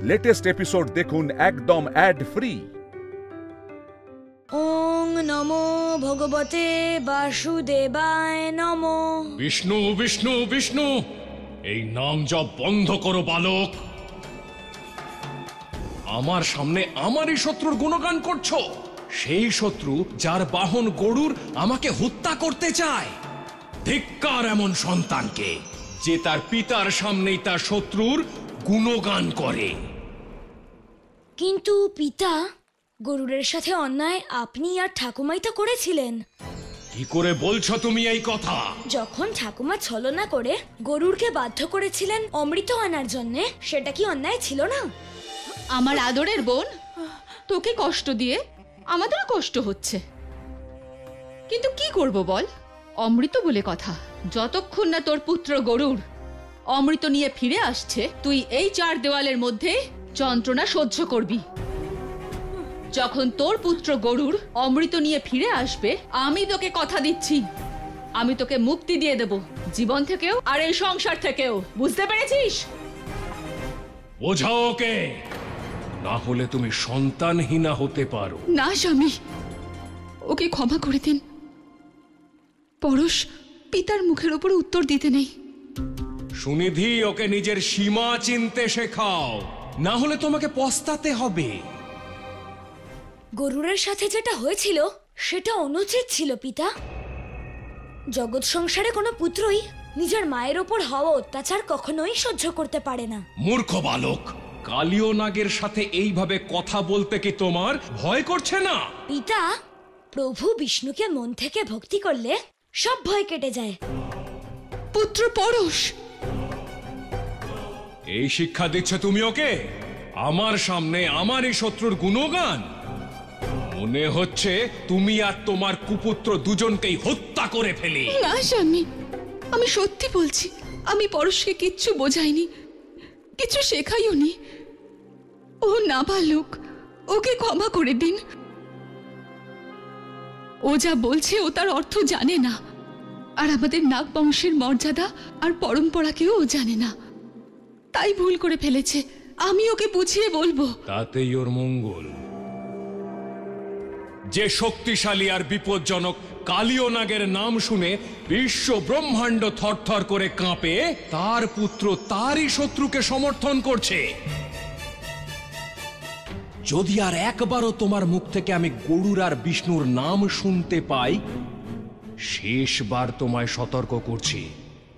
Latest episode দেখুন একদম add free. ওং নমো ভগবতে বাসুদেবায় নমো। বিষ্ণু বিষ্ণু বিষ্ণু, এই নাম জপ বন্ধ করো বালক। আমার সামনে আমারই শত্রুর গুণগান করছো, সেই শত্রু যার বাহন গরুর আমাকে হত্যা করতে চায়। ধিক্কার এমন সন্তানকে যে তার পিতার সামনেই তার শত্রুর গুণগান করে। কিন্তু পিতা, গরুরের সাথে অন্যায় আপনি আর ঠাকুমাই তো করেছিলেন। কি করে বলছো তুমি এই কথা? যখন ঠাকুমা ছলনা করে গরুরকে বাধ্য করেছিলেন অমৃত আনার জন্য, সেটা কি অন্যায় ছিল না? আমার আদরের বোন, তোকে কষ্ট দিয়ে আমাদেরও কষ্ট হচ্ছে, কিন্তু কি করব বল? অমৃত বলে কথা, যতক্ষণ না তোর পুত্র গরুর অমৃত নিয়ে ফিরে আসছে, তুই এই চার দেওয়ালের মধ্যে যন্ত্রণা সহ্য করবি। যখন তোর পুত্র গরুর অমৃত নিয়ে ফিরে আসবে, আমি তোকে কথা দিচ্ছি, আমি তোকে মুক্তি দিয়ে দেব, জীবন থেকেও আর এই সংসার থেকেও। বুঝতে পেরেছিস? বোঝাও ওকে, না হলে তুমি সন্তানহীনা হতে পারো। না স্বামী, ওকে ক্ষমা করে দিন। পরশ পিতার মুখের উপর উত্তর দিতে নেই। সুনিধি, ওকে নিজের সীমা চিনতে শেখাও, না হলে তোমাকে পস্তাতে হবে। গরুরের সাথে যেটা হয়েছিল সেটা অনুচিত ছিল পিতা। জগৎ সংসারে কোনো পুত্রই নিজের মায়ের ওপর হওয়া অত্যাচার কখনোই সহ্য করতে পারে না। মূর্খ বালক, কালীয় নাগের সাথে এইভাবে কথা বলতে কি তোমার ভয় করছে না? পিতা, প্রভু বিষ্ণুকে মন থেকে ভক্তি করলে সব ভয় কেটে যায়। পুত্র পরশ, এই শিক্ষা দিচ্ছ তুমি ওকে? আমার সামনে আমারই শত্রুর গুণগান? মনে হচ্ছে তুমি আর তোমার কুপুত্র দুজনকেই হত্যা করে ফেলি। না স্বামী, আমি সত্যি বলছি, আমি পরশকে কিচ্ছু বোঝাইনি, কিছু শেখাইওনি। ও নাবালক, ওকে ক্ষমা করে দিন। ও যা বলছে ও তার অর্থ জানে না, আর আমাদের নাগ বংশের মর্যাদা আর পরম্পরাকেও ও জানে না, তাই ভুল করে ফেলেছে। আমি ওকে বুঝিয়ে বলবো। তাতেই ওর মঙ্গল। যে শক্তিশালী আর বিপজ্জনক কালীয় নাগের নাম শুনে বিশ্ব ব্রহ্মাণ্ড থরথর করে কাঁপে, তার পুত্র তারই শত্রুকে সমর্থন করছে। যদি আর একবারও তোমার মুখ থেকে আমি গরুর আর বিষ্ণুর নাম শুনতে পাই, শেষবার তোমায় সতর্ক করছি।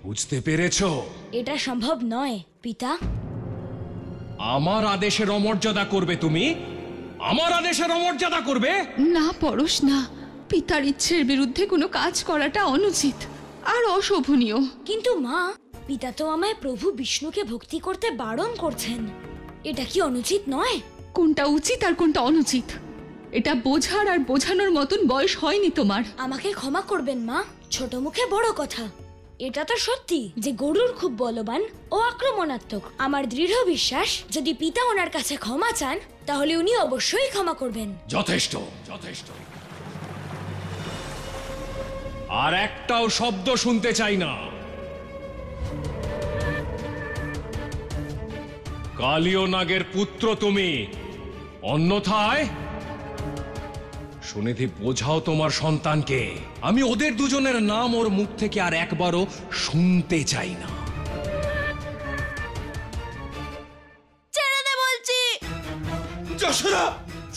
বুঝতে পেরেছো? এটা সম্ভব নয় পিতা। আমার আদেশের অমর্যাদা করবে তুমি? আমার আদেশের অমর্যাদা করবে? না পরশ, না, পিতার ইচ্ছের বিরুদ্ধে কোনো কাজ করাটা অনুচিত আর অশোভনীয়। কিন্তু মা, পিতা তো আমায় প্রভু বিষ্ণুকে ভক্তি করতে বারণ করছেন, এটা কি অনুচিত নয়? কোনটা উচিত আর কোনটা অনুচিত এটা বোঝার আর বোঝানোর মতন বয়স হয়নি তোমার। আমাকে ক্ষমা করবেন মা, ছোট মুখে বড় কথা। এটা তো সত্যি যে গরুর খুব বলবান ও আক্রমণাত্মক। আমার দৃঢ় বিশ্বাস, যদি পিতা ওনার কাছে ক্ষমা চান তাহলে উনি অবশ্যই ক্ষমা করবেন। যথেষ্ট, যথেষ্ট। আর একটাও শব্দ শুনতে চাই না। কালীয় নাগের পুত্র তুমি, অন্যথায় সুনিধি বোঝাও তোমার সন্তানকে। আমি ওদের দুজনের নাম ওর মুখ থেকে আর একবারও শুনতে চাই না। ছেড়ে দে বলছি। যশোদা,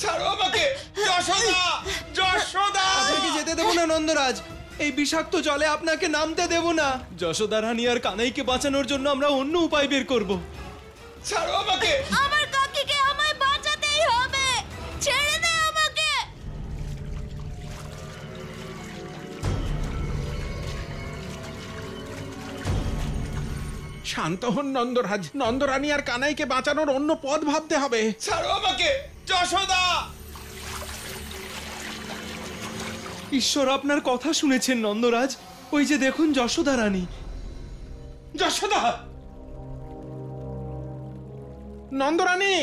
ছাড়ো আমাকে। যশোদা, যশোদা, আপনাকে যেতে দেব না নন্দরাজ, এই বিষাক্ত জলে আপনাকে নামতে দেব না। যশোদা রানী আর কানাইকে বাঁচানোর জন্য আমরা অন্য উপায় বের করব। ছাড়ো আমাকে। আমার কাকিকে আমায় বাঁচাতেই হবে, ছেড়ে দে আমাকে। শান্ত হন নন্দরাজ, নন্দরানী আর কানাইকে বাঁচানোর অন্য পথ ভাবতে হবে। ছাড়ো আমাকে। যশোদা, ঈশ্বর আপনার কথা শুনেছেন নন্দরাজ, ওই যে দেখুন যশোদা রানী। যশোদা, নন্দরানী।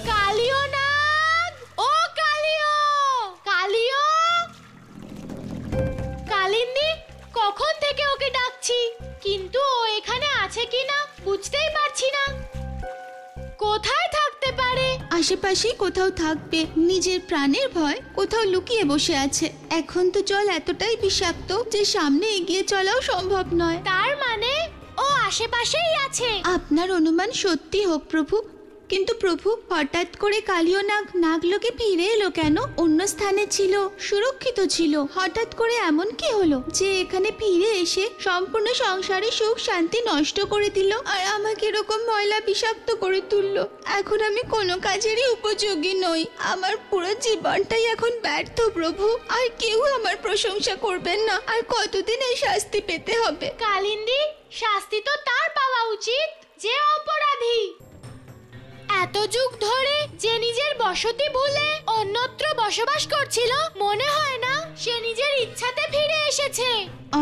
কালিও নাগ, ও কালিও, কালিও। পাচ্ছি, কিন্তু ও এখানে আছে কিনা বুঝতেই পারছি না। কোথায় থাকতে পারে? আশেপাশেই কোথাও থাকবে, নিজের প্রাণের ভয় কোথাও লুকিয়ে বসে আছে। এখন তো জল এতটাই বিষাক্ত যে সামনে এগিয়ে চলাও সম্ভব নয়। তার মানে ও আশেপাশেই আছে। আপনার অনুমান সত্যি হোক প্রভু, কিন্তু প্রভু হঠাৎ করে কালীয় নাগ নাগলোকে ফিরে এলো কেন? অন্য স্থানে ছিল, সুরক্ষিত ছিল, হঠাৎ করে এমন কি হলো যে এখানে ফিরে এসে সম্পূর্ণ সংসারে সুখ শান্তি নষ্ট করে দিল আর আমাকে এরকম ময়লা বিষাক্ত করে তুললো? এখন আমি কোনো কাজেরই উপযোগী নই, আমার পুরো জীবনটাই এখন ব্যর্থ প্রভু। আর কেউ আমার প্রশংসা করবেন না, আর কতদিন এই শাস্তি পেতে হবে? কালিন্দী, শাস্তি তো তার পাওয়া উচিত যে অপরাধী। এত যুগ ধরে যে নিজের বসতি ভুলে অন্যত্র বসবাস করছিল, মনে হয় না সে নিজের ইচ্ছাতে ফিরে এসেছে।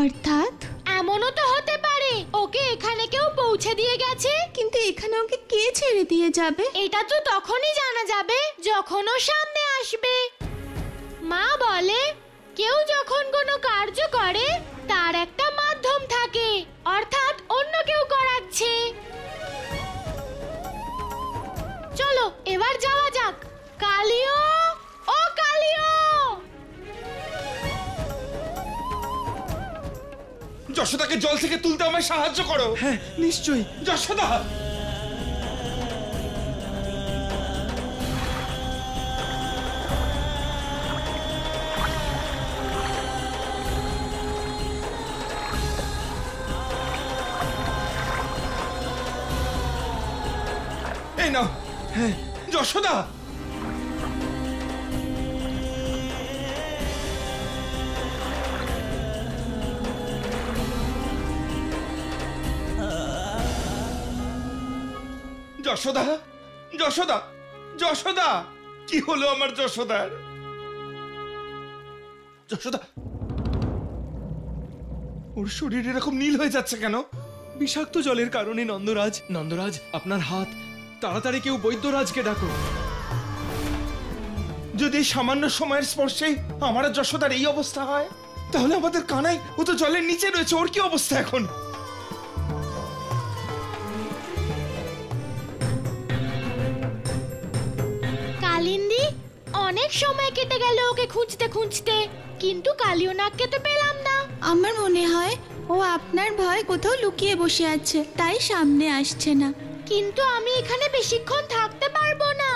অর্থাৎ এমনও তো হতে পারে ওকে এখানে কেউ পৌঁছে দিয়ে গেছে। কিন্তু এখানে ওকে কে ছেড়ে দিয়ে যাবে? এটা তো তখনই জানা যাবে যখন ও সামনে আসবে। মা বলে কেউ যখন কোনো কার্য করে তার একটা মাধ্যম থাকে, অর্থাৎ অন্য কেউ করাচ্ছে। চলো এবার যাওয়া যাক। কালিও, ও কালিও! যশোদাকে জল থেকে তুলতে আমায় সাহায্য করো। হ্যাঁ নিশ্চয়ই। যশোদা! এই নাও। হ্যাঁ যশোদা! যশোদা, যশোদা, যশোদা! কি হলো আমার যশোদার? যশোদা, ওর শরীর এরকম নীল হয়ে যাচ্ছে কেন? বিষাক্ত জলের কারণে নন্দরাজ। নন্দরাজ, আপনার হাত, তাড়াতাড়ি কেউ বৈদ্যরাজকে ডাকো। যদি সামান্য সময়ের স্পর্শে আমার আর যশোদার এই অবস্থা হয়, তাহলে আমাদের কানাই, ও তো জলের নিচে রয়েছে, ওর কি অবস্থা এখন? কালিন্দী, অনেক সময় কেটে গেল ওকে খুঁজতে খুঁজতে, কিন্তু কালিও নাগকে তো পেলাম না। আমার মনে হয় ও আপনার ভয় কোথাও লুকিয়ে বসে আছে, তাই সামনে আসছে না। কিন্তু আমি এখানে বেশিক্ষণ থাকতে পারবো না।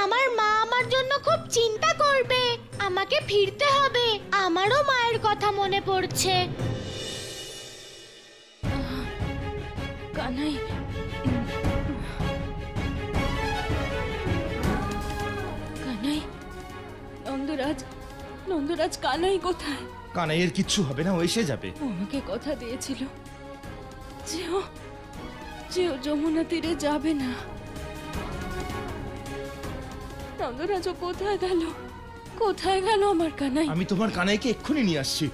আমার মা আমার জন্য খুব চিন্তা করবে। আমাকে ফিরতে হবে। আমারও মায়ের কথা মনে পড়ছে। কানাই, কানাই, নন্দরাজ, নন্দরাজ, কানাই কোথায়? কানাইয়ের কিচ্ছু হবে না, ও এসে যাবে। ও আমাকে কথা দিয়েছিল যে ও যমুনা তীরে যাবে না। নন্দরাজ, ও কোথায় গেল? কোথায় গেল আমার কানাই? আমি তোমার কানাইকে এক্ষুনি নিয়ে আসছি,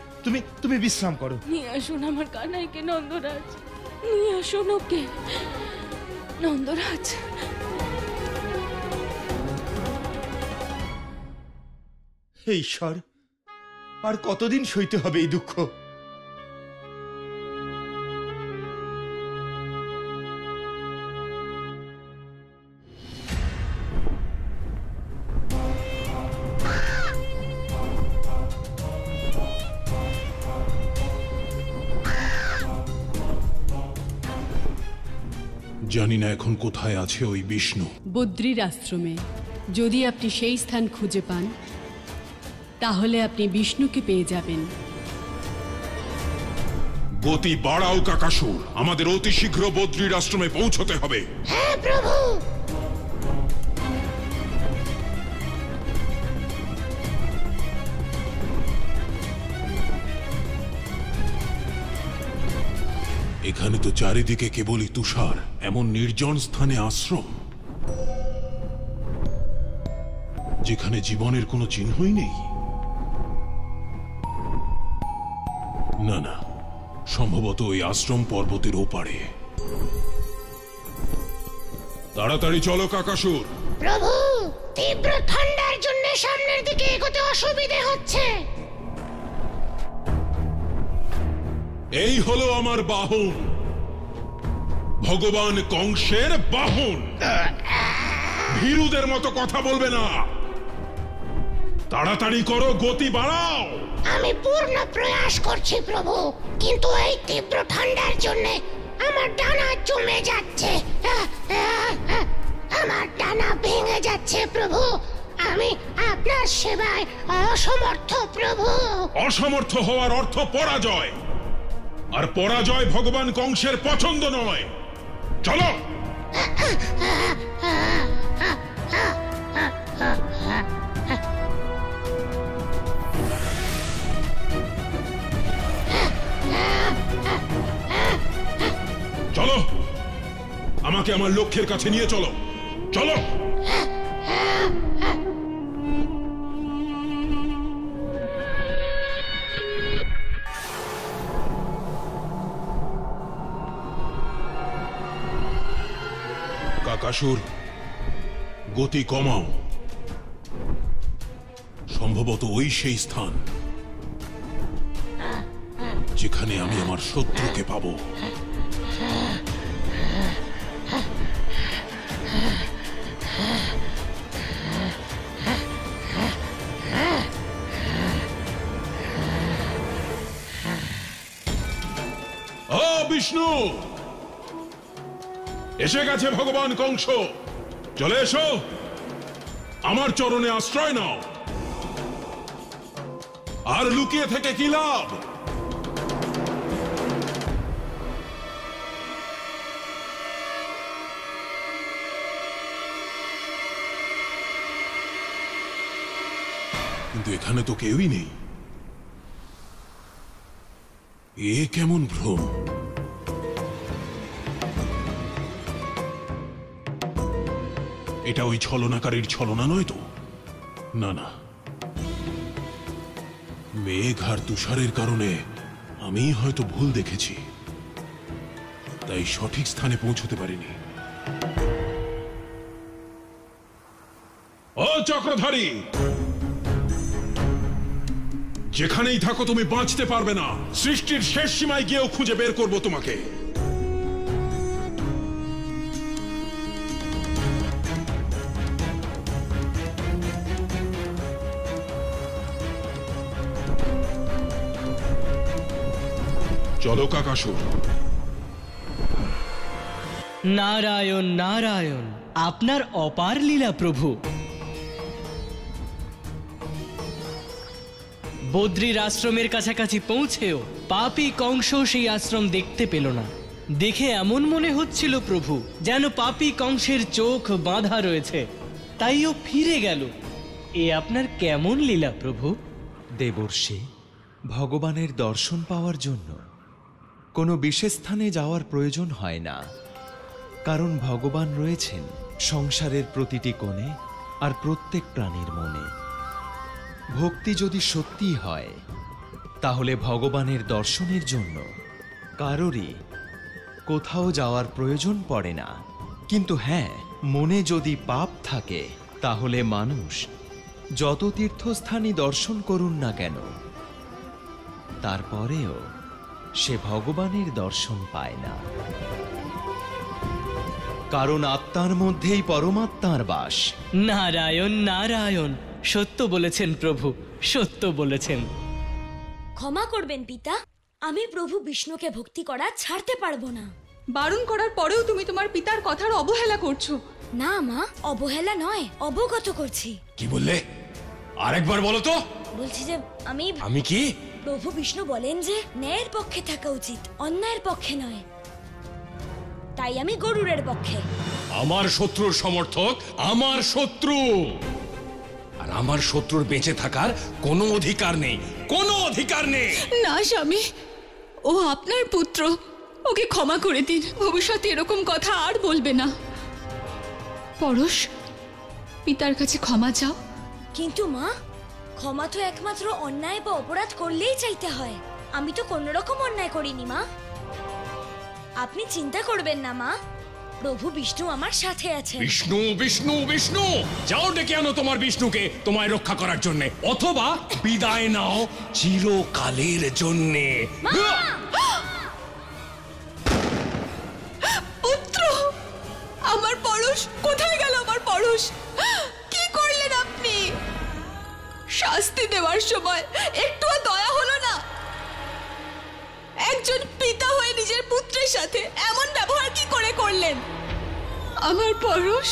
তুমি বিশ্রাম করো। নিয়ে আসুন আমার কানাইকে নন্দরাজ, নিয়ে আসুন ওকে নন্দরাজ। হে ঈশ্বর, আর কতদিন সইতে হবে এই দুঃখ? জানি না এখন কোথায় আছে ওই বিষ্ণু। বদ্রীর আশ্রমে। যদি আপনি সেই স্থান খুঁজে পান তাহলে আপনি বিষ্ণুকে পেয়ে যাবেন। গতি বাড়াও কাকাসুর, আমাদের অতি শীঘ্র বদ্রীর আশ্রমে পৌঁছতে হবে। হ্যাঁ প্রভু। এখানে তো চারিদিকে কেবলই তুষার, এমন নির্জন স্থানে আশ্রম যেখানে জীবনের কোনো চিহ্নই নেই। না না, সম্ভবত ওই আশ্রম পর্বতের ওপারে। তাড়াতাড়ি চলো কাকাসুর। প্রভু, তীব্র ঠান্ডার জন্য সামনের দিকে এগোতে অসুবিধে হচ্ছে। এই হলো আমার বাহন, ভগবান কংসের বাহন। ভীরুদের মতো কথা বলবে না, তাড়াতাড়ি করো, গতি বাড়াও। আমি পূর্ণ প্রয়াস করছি প্রভু, কিন্তু এই তীব্র ঠান্ডার জন্য আমার ডানা জমে যাচ্ছে। আমার ডানা ভেঙে যাচ্ছে প্রভু। আমি আপনার সেবায় অসমর্থ প্রভু। অসমর্থ হওয়ার অর্থ পরাজয়, আর পরাজয় ভগবান কংসের পছন্দ নয়। চলো। চলো, আমাকে আমার লক্ষ্যের কাছে নিয়ে চলো। চলো। কাকাসুর, গতি কমাও। সম্ভবত ওই সেই স্থান যেখানে আমি আমার শত্রুকে পাবো। বিষ্ণু, এসে গেছে ভগবান কংস। চলে এসো, আমার চরণে আশ্রয় নাও। আর লুকিয়ে থেকে কি লাভ? কিন্তু এখানে তো কেউই নেই। এ কেমন ভ্রম? এটা ওই ছলনাকারীর ছলনা নয় তো? না না, মেঘ আর তুষারের কারণে আমি হয়তো ভুল দেখেছি, তাই সঠিক স্থানে পৌঁছতে পারিনি। ও চক্রধারী, যেখানেই থাকো তুমি বাঁচতে পারবে না। সৃষ্টির শেষ সীমায় গিয়েও খুঁজে বের করব তোমাকে। চলো কাকাসুর। নারায়ণ নারায়ণ, আপনার অপার লীলা প্রভু। বদ্রীর আশ্রমের কাছাকাছি পৌঁছেও পাপী কংস সেই আশ্রম দেখতে পেল না। দেখে এমন মনে হচ্ছিল প্রভু যেন পাপী কংসের চোখ বাঁধা রয়েছে, তাই ও ফিরে গেল। এ আপনার কেমন লীলা প্রভু? দেবর্ষি, ভগবানের দর্শন পাওয়ার জন্য কোনো বিশেষ স্থানে যাওয়ার প্রয়োজন হয় না, কারণ ভগবান রয়েছেন সংসারের প্রতিটি কোণে আর প্রত্যেক প্রাণীর মনে। ভক্তি যদি সত্যি হয় তাহলে ভগবানের দর্শনের জন্য কারোরই কোথাও যাওয়ার প্রয়োজন পড়ে না। কিন্তু হ্যাঁ, মনে যদি পাপ থাকে তাহলে মানুষ যত তীর্থস্থানই দর্শন করুন না কেন, তারপরেও সে ভগবানের দর্শন পায় না, কারণ আত্মার মধ্যেই পরমাত্মার বাস। নারায়ণ নারায়ণ, সত্য বলেছেন প্রভু, সত্য বলেছেন। ক্ষমা করবেন পিতা, আমি প্রভু বিষ্ণুকে ভক্তি করা ছাড়তে পারবো না। বারণ করার পরেও তুমি তোমার পিতার কথার অবহেলা করছো। না মা, অবহেলা নয়, অবগত করছি। কি বললে? আরেকবার বলো তো। বলছি যে আমি কি? প্রভু বিষ্ণু বলেন যে ন্যায়ের পক্ষে থাকা উচিত, অন্যায়ের পক্ষে নয়। তাই আমি গরুরের পক্ষে। আমার শত্রুর সমর্থক আমার শত্রু, আর আমার শত্রুর বেঁচে থাকার কোনো অধিকার নেই, কোনো অধিকার নেই। না স্বামী, ও আপনার পুত্র, ওকে ক্ষমা করে দিন। ভবিষ্যতে এরকম কথা আর বলবে না। পরশ, পিতার কাছে ক্ষমা চাও। কিন্তু মা, ক্ষমা তো একমাত্র অন্যায় বা অপরাধ করলেই চাইতে হয়। আমি তো কোনো রকম অন্যায় করিনি মা। আপনি চিন্তা করবেন না মা, প্রভু বিষ্ণু আমার সাথে আছেন। বিষ্ণু বিষ্ণু বিষ্ণু, যাও ডেকে আনো তোমার বিষ্ণুকে তোমায় রক্ষা করার জন্য, অথবা বিদায় নাও চিরকালের জন্যে। পরশ, কি করলেন আপনি? শাস্তি দেওয়ার সময় একটুও দয়া হলো না? একজন পিতা হয়ে নিজের পুত্রের সাথে এমন ব্যবহার কি করে করলেন? আমার পরশ,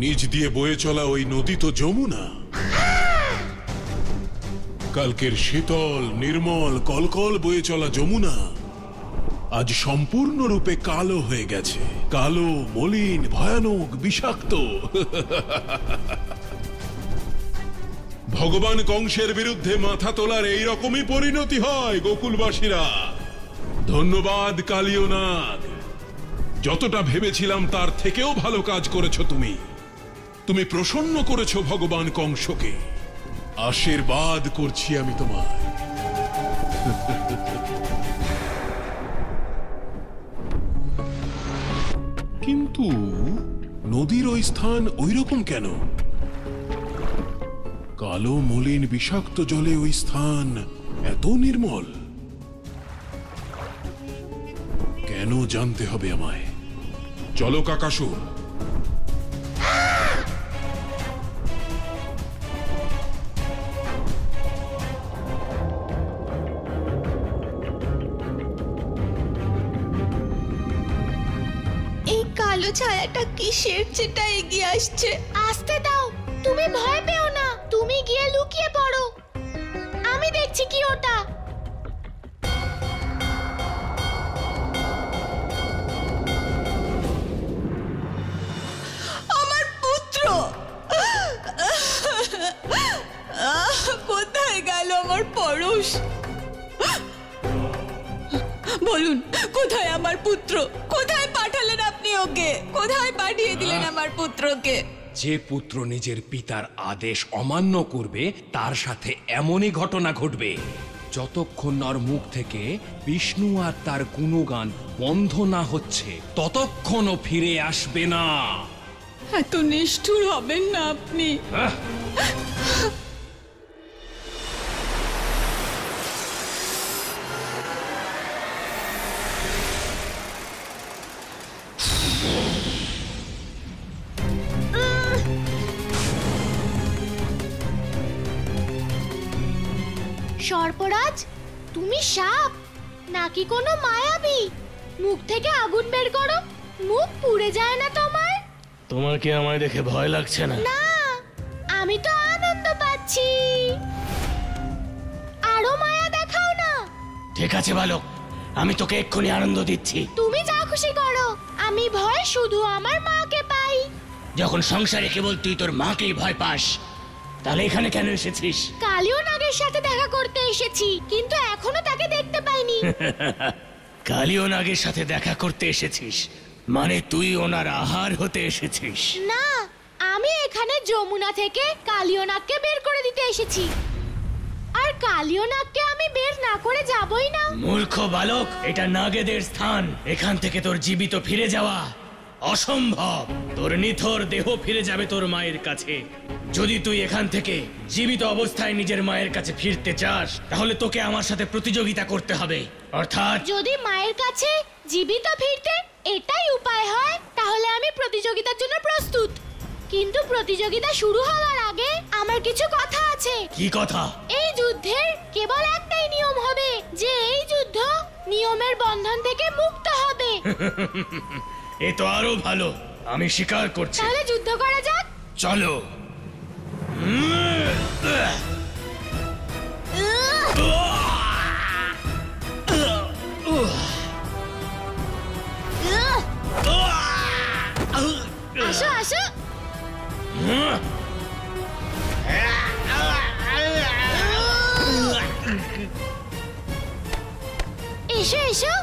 নিজ দিয়ে বয়ে চলা ওই নদী তো যমুনা। কালকের শীতল নির্মল কলকল বয়ে চলা যমুনা আজ সম্পূর্ণরূপে কালো হয়ে গেছে। কালো, মলিন, ভয়ানক, বিষাক্ত। ভগবান কংসের বিরুদ্ধে মাথা তোলার এইরকমই পরিণতি হয় গোকুলবাসীরা। ধন্যবাদ কালিয়নাগ, যতটা ভেবেছিলাম তার থেকেও ভালো কাজ করেছো তুমি। তুমি প্রসন্ন করেছো ভগবান কংসকে। আশীর্বাদ করছি আমি তোমার। কিন্তু নদীর ওই স্থান ওইরকম কেন? কালো, মলিন, বিষাক্ত জলে ওই স্থান এত নির্মল কেন জানতে হবে আমায়। চলো কাকাসুর। এই কালো ছায়াটা কিসের যেটা এগিয়ে আসছে? আসতে দাও, তুমি ভয় পেও না। তুমি গিয়ে লুকিয়ে পড়ো, আমি দেখছি কি ওটা। আমার পুত্র কোথায় গেল আমার পরশ? বলুন, কোথায় আমার পুত্র? কোথায় পাঠালেন আপনি ওকে? কোথায় পাঠিয়ে দিলেন আমার পুত্রকে? যে পুত্র নিজের পিতার আদেশ অমান্য করবে তার সাথে এমনই ঘটনা ঘটবে। যতক্ষণ ওর মুখ থেকে বিষ্ণু আর তার গুণগান বন্ধ না হচ্ছে ততক্ষণও ফিরে আসবে না। এত নিষ্ঠুর হবেন না আপনি। সর্পরাজ, তুমি সাপ নাকি কোনো মায়াবী? মুখ থেকে আগুন বের করো, মুখ পুড়ে যায় না তোমার? তোমার কি আমায় দেখে ভয় লাগছে না? না, আমি তো আনন্দ পাচ্ছি। আরো মায়া দেখাও না। ঠিক আছে বালক, আমি তোকে এক্ষুনি আনন্দ দিচ্ছি। তুমি যা খুশি করো, আমি ভয় শুধু আমার মাকে পাই। যখন সংসারে কেবল তুই তোর মাকেই ভয় পাস, তাহলে এখানে কেন এসেছিস? কালিও নাগের সাথে দেখা করতে এসেছি, কিন্তু এখনো তাকে দেখতে পাইনি। কালিও নাগের সাথে দেখা করতে এসেছিস মানে তুই ওনার আহার হতে এসেছিস? না, আমি এখানে যমুনা থেকে কালিও নাগকে বের করে দিতে এসেছি। আর কালিও নাগকে আমি বের না করে যাবই না। মূর্খ বালক, এটা নাগেদের স্থান। এখান থেকে তোর জীবিত ফিরে যাওয়া অসম্ভব। তোর নিথর দেহ ফিরে যাবে তোর মায়ের কাছে। যদি তুই এখান থেকে জীবিত অবস্থায় নিজের মায়ের কাছে ফিরতে চাস, তাহলে তোকে আমার সাথে প্রতিযোগিতা করতে হবে। অর্থাৎ যদি মায়ের কাছে জীবিত ফিরতে এটাই উপায় হয়, তাহলে আমি প্রতিযোগিতার জন্য প্রস্তুত। কিন্তু প্রতিযোগিতা শুরু হওয়ার আগে আমার কিছু কথা আছে। কি কথা? এই যুদ্ধের কেবল একটাই নিয়ম হবে, যে এই যুদ্ধ নিয়মের বন্ধন থেকে মুক্ত হবে। এ তো আরো ভালো, আমি স্বীকার করছি। তাহলে যুদ্ধ করা যাক। চলো। আসো আসো। এসো এসো।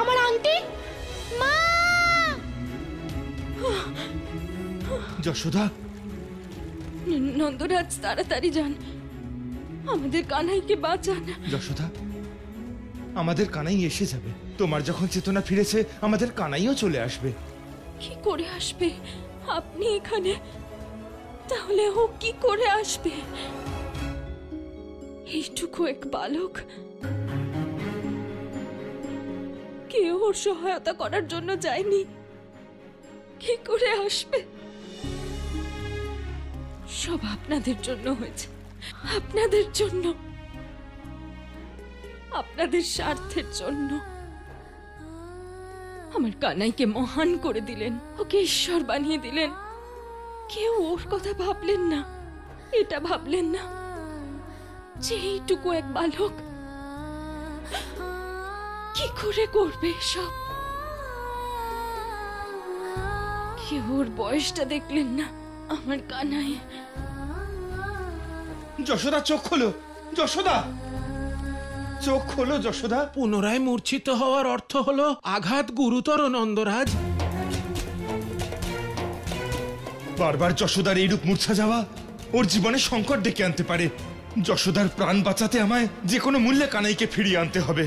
আমার আংটি, মা! যশোদা, নন্দরাজ তাড়াতাড়ি যান, আমাদের কানাইকে বাঁচান। যশোদা, আমাদের কানাই এসে যাবে। তোমার যখন চেতনা ফিরেছে আমাদের কানাইও চলে আসবে। কি করে আসবে? আপনি এখানে, তাহলে ও কি করে আসবে? এইটুকু এক বালক, কেউ ওর সহায়তা করার জন্য যায়নি, কি করে আসবে? সব আপনাদের জন্য হয়েছে, আপনাদের জন্য, আপনাদের স্বার্থের জন্য। আমার কানাইকে মহান করে দিলেন, ওকে ঈশ্বর বানিয়ে দিলেন। কেউ ওর কথা ভাবলেন না, এটা ভাবলেন না যে এইটুকু এক বালক কি করে করবে সব। কেউ ওর বয়সটা দেখলেন না, আমার কানাই। যশোদা, চোখ খোলো। যশোদা, চোখ খোলো। যশোদা, পুনরায় মূর্ছিত হওয়ার অর্থ হলো আঘাত গুরুতর নন্দরাজ। বারবার যশোদার এইরূপ মূর্ছা যাওয়া ওর জীবনে সংকট ডেকে আনতে পারে। যশোদার প্রাণ বাঁচাতে আমায় যে কোনো মূল্যে কানাইকে ফিরিয়ে আনতে হবে।